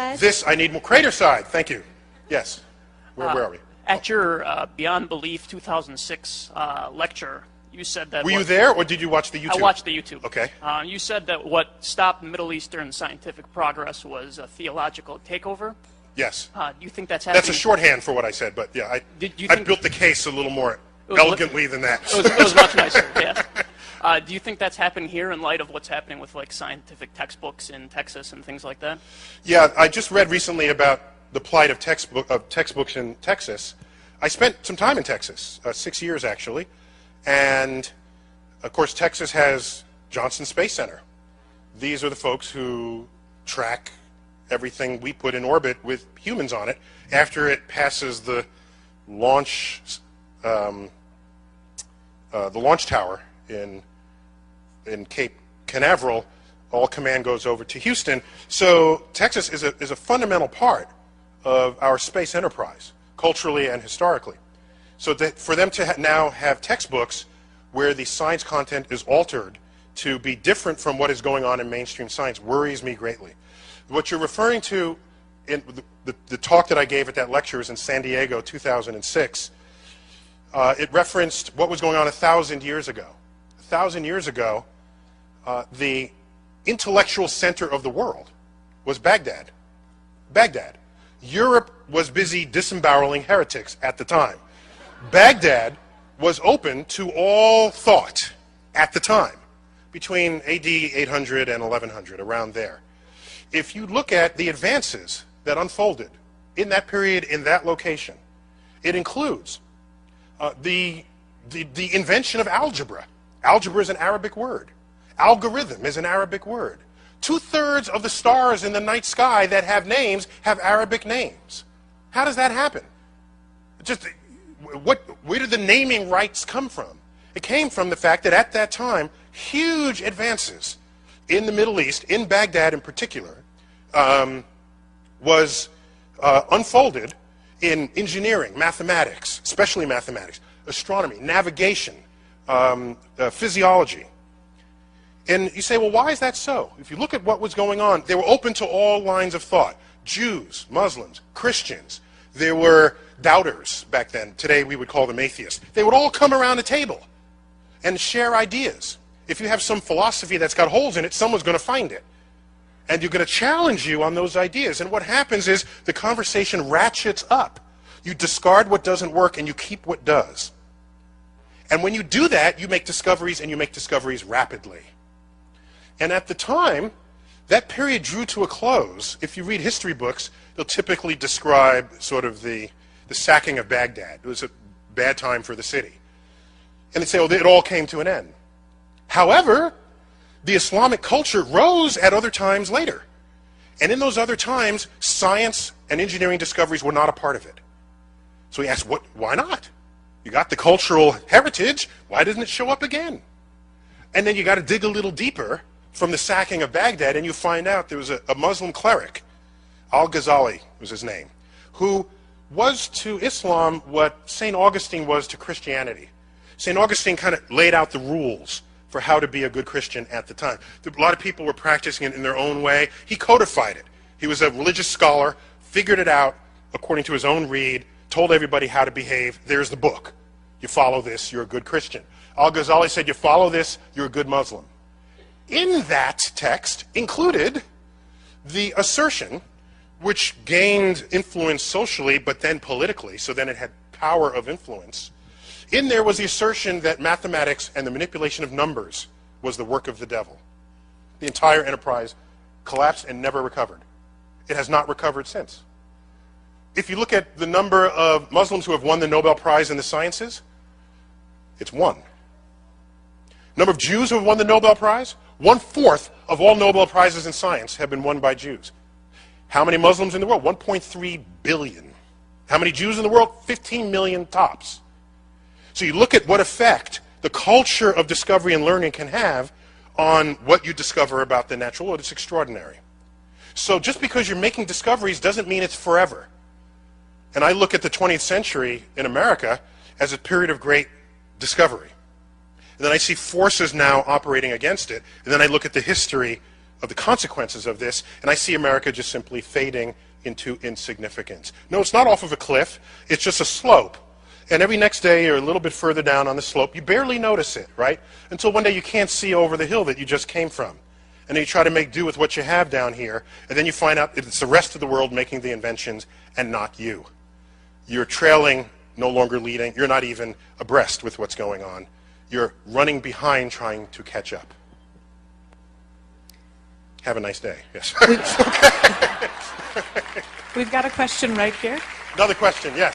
side? This, I need more crater side. Thank you. Yes. Where are we? At your Beyond Belief 2006 lecture, you said that... Were you there, or did you watch the YouTube? I watched the YouTube. Okay. You said that what stopped Middle Eastern scientific progress was a theological takeover. Yes. Do you think that's happening? That's a shorthand for what I said, but yeah, I built the case a little more elegantly than that. It was much nicer, yeah. Do you think that's happening here in light of what's happening with like scientific textbooks in Texas and things like that? Yeah, I just read recently about the plight of textbooks in Texas. I spent some time in Texas, 6 years actually, and of course Texas has Johnson Space Center. These are the folks who track everything we put in orbit with humans on it after it passes the launch tower in Cape Canaveral. All command goes over to Houston. So Texas is a fundamental part of our space enterprise, culturally and historically. So that for them to now have textbooks where the science content is altered to be different from what is going on in mainstream science worries me greatly. What you're referring to in the talk that I gave at that lecture is in San Diego, 2006. It referenced what was going on 1,000 years ago. 1,000 years ago, the intellectual center of the world was Baghdad. Baghdad. Europe was busy disemboweling heretics at the time. Baghdad was open to all thought at the time, between AD 800 and 1100, around there. If you look at the advances that unfolded in that period, in that location, it includes the invention of algebra. Algebra is an Arabic word. Algorithm is an Arabic word. 2/3 of the stars in the night sky that have names have Arabic names. How does that happen? Where did the naming rights come from? It came from the fact that at that time, huge advances in the Middle East, in Baghdad in particular, was unfolded in engineering, mathematics, especially mathematics, astronomy, navigation, physiology. And you say, well, why is that so? If you look at what was going on, they were open to all lines of thought. Jews, Muslims, Christians. There were doubters back then. Today we would call them atheists. They would all come around a table and share ideas. If you have some philosophy that's got holes in it, someone's going to find it. And you're going to challenge you on those ideas. And what happens is the conversation ratchets up. You discard what doesn't work and you keep what does. And when you do that, you make discoveries, and you make discoveries rapidly. And at the time, that period drew to a close. If you read history books, they'll typically describe sort of the sacking of Baghdad. It was a bad time for the city. And they say, oh, it all came to an end. However, the Islamic culture rose at other times later. And in those other times, science and engineering discoveries were not a part of it. So he asked, why not? You got the cultural heritage, why doesn't it show up again? And then you got to dig a little deeper from the sacking of Baghdad, and you find out there was a Muslim cleric, Al-Ghazali was his name, who was to Islam what St. Augustine was to Christianity. St. Augustine kind of laid out the rules for how to be a good Christian at the time. A lot of people were practicing it in their own way. He codified it. He was a religious scholar, figured it out according to his own read, told everybody how to behave. There's the book. You follow this, you're a good Christian. Al-Ghazali said, you follow this, you're a good Muslim. In that text included the assertion, which gained influence socially, but then politically, so then it had power of influence. In there was the assertion that mathematics and the manipulation of numbers was the work of the devil. The entire enterprise collapsed and never recovered. It has not recovered since. If you look at the number of Muslims who have won the Nobel Prize in the sciences, it's 1. Number of Jews who have won the Nobel Prize? 1/4 of all Nobel Prizes in science have been won by Jews. How many Muslims in the world? 1.3 billion. How many Jews in the world? 15 million tops. So you look at what effect the culture of discovery and learning can have on what you discover about the natural world. It's extraordinary. So just because you're making discoveries doesn't mean it's forever. And I look at the 20th century in America as a period of great discovery. And then I see forces now operating against it. And then I look at the history of the consequences of this, and I see America just simply fading into insignificance. No, it's not off of a cliff. It's just a slope. And every next day you're a little bit further down on the slope. You barely notice it, right? Until one day you can't see over the hill that you just came from. And then you try to make do with what you have down here, and then you find out it's the rest of the world making the inventions and not you. You're trailing, no longer leading. You're not even abreast with what's going on. You're running behind trying to catch up. Have a nice day. Yes. We've got a question right here. Another question, yes.